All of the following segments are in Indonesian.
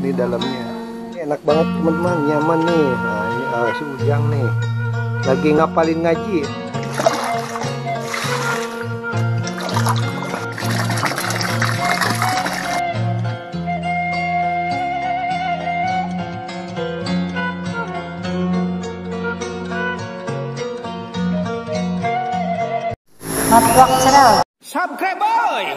Ini dalamnya. Ini enak banget teman-teman, nyaman nih. Nah ini si Ujang nih lagi ngapalin ngaji. Matwak Channel. Subscribe boy.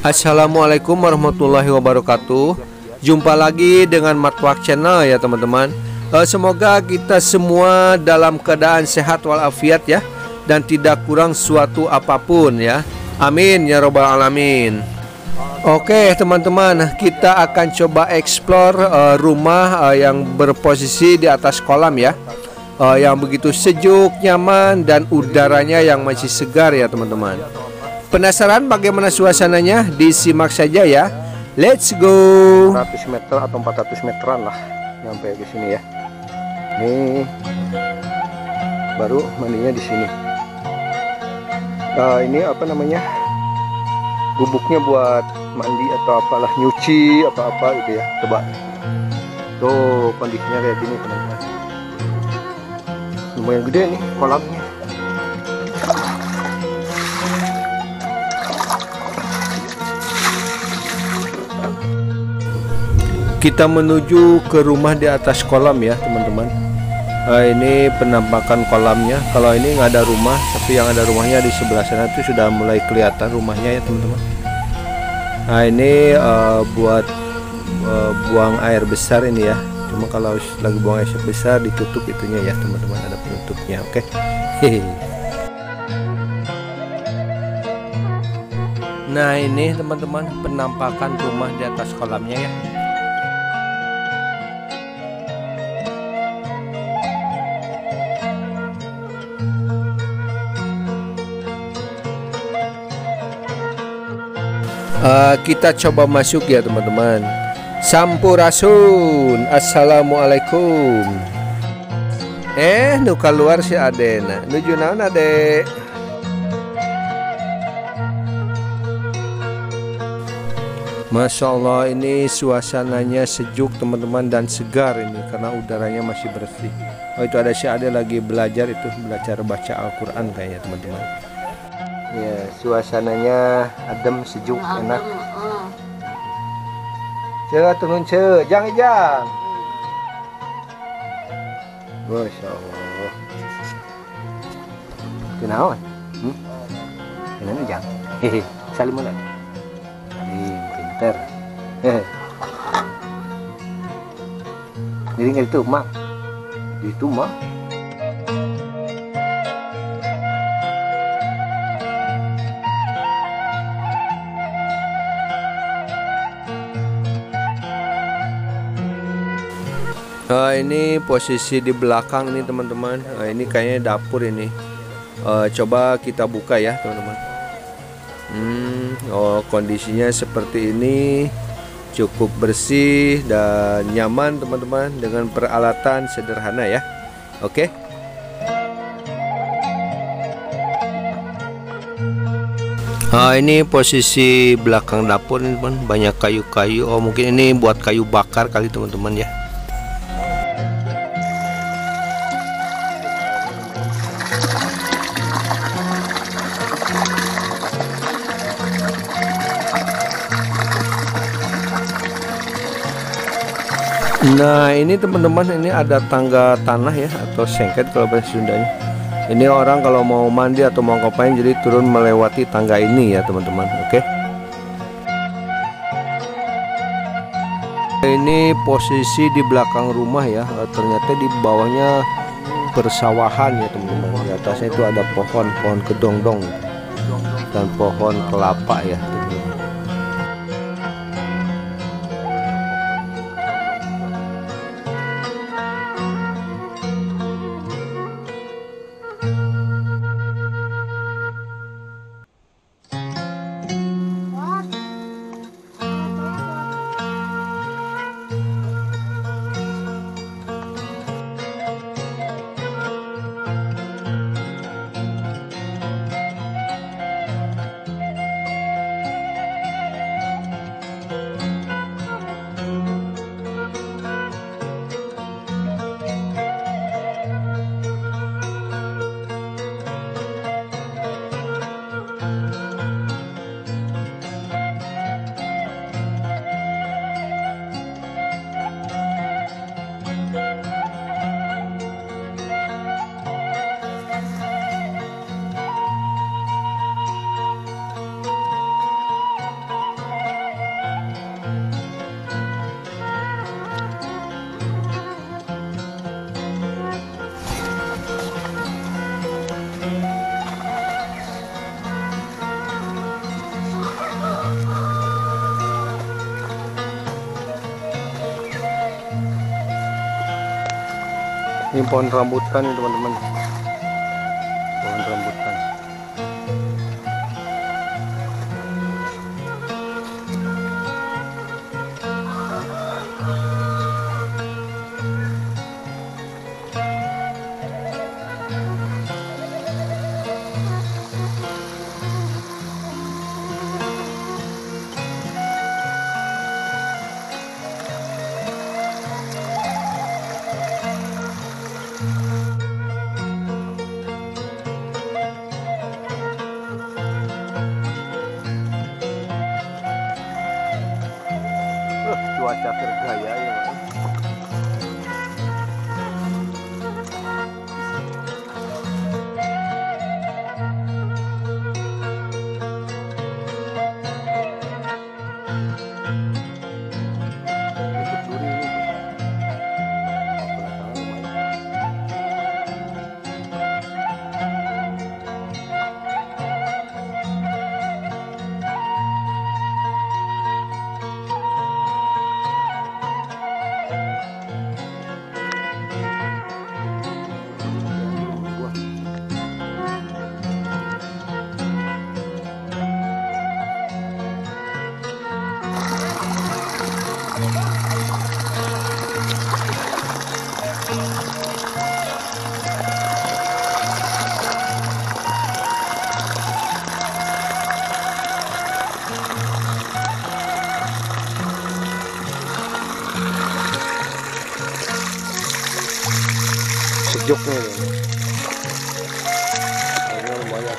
Assalamualaikum warahmatullahi wabarakatuh. Jumpa lagi dengan Matwak Channel ya teman-teman. Semoga kita semua dalam keadaan sehat walafiat ya, dan tidak kurang suatu apapun ya. Amin ya robbal alamin. Oke teman-teman, kita akan coba explore rumah yang berposisi di atas kolam ya, yang begitu sejuk, nyaman, dan udaranya yang masih segar ya teman-teman. Penasaran bagaimana suasananya? Disimak saja ya. Let's go. 100 meter atau 400 meteran lah nyampe ke sini ya. Nih baru mandinya di sini. Ini apa namanya? Gubuknya buat mandi atau apalah, nyuci apa-apa gitu ya. Coba tuh kondisinya kayak gini teman-teman. Lumayan gede nih kolamnya. Kita menuju ke rumah di atas kolam ya teman-teman. Ini penampakan kolamnya. Kalau ini nggak ada rumah, tapi yang ada rumahnya di sebelah sana itu sudah mulai kelihatan rumahnya ya teman-teman. Nah ini buat buang air besar ini ya. Cuma kalau lagi buang air besar ditutup itunya ya teman-teman, ada penutupnya. Oke. Nah ini teman-teman penampakan rumah di atas kolamnya ya. Kita coba masuk ya teman-teman. Sampurasun. Assalamualaikum. Nu keluar si Adena. Nuju naon Ade? Masya Allah, ini suasananya sejuk teman-teman dan segar ini karena udaranya masih bersih. Oh itu ada si Ade lagi belajar baca Al-Quran kayaknya teman-teman. Ya, suasananya adem, sejuk, enak. Cek turun cek, jang. Masya Allah. Kenaon? Kenaon jang? Hehe, salim mulai. Salim, pinter. Hehe. Jadi nggak itu mak, itu mak. Ini posisi di belakang nih teman-teman. Ini kayaknya dapur ini. Coba kita buka ya teman-teman. Kondisinya seperti ini, cukup bersih dan nyaman teman-teman, dengan peralatan sederhana ya. Oke. Ini posisi belakang dapur nih teman, banyak kayu-kayu. Oh mungkin ini buat kayu bakar kali teman-teman ya. Nah ini teman-teman, ini ada tangga tanah ya, atau sengket kalau bahasa Sundanya. Ini orang kalau mau mandi atau mau ngapain jadi turun melewati tangga ini ya teman-teman. Oke. Ini posisi di belakang rumah ya. Ternyata di bawahnya persawahan ya teman-teman. Di atasnya itu ada pohon kedongdong dan pohon kelapa ya teman-teman. Ini pohon rambutan nih teman-teman. Pohon rambutan. Cuaca tergaya ya Pak. Sejuknya ini. Airnya lumayan.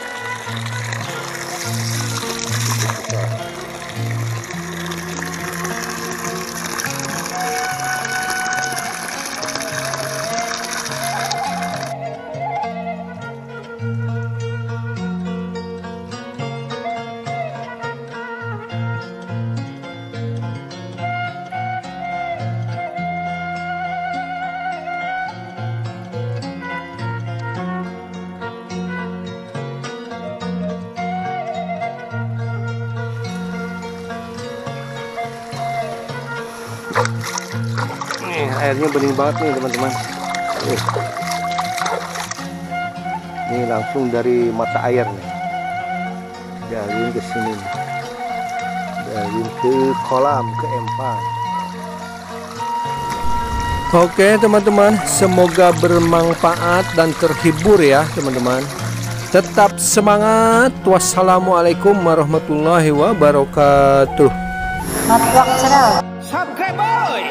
Nih, airnya bening banget nih teman-teman. Ini langsung dari mata air nih. Dalin ke sini. Dalin ke kolam, ke empang. Oke teman-teman, semoga bermanfaat dan terhibur ya teman-teman. Tetap semangat. Wassalamualaikum warahmatullahi wabarakatuh. Matwak Channel. Subscribe boy.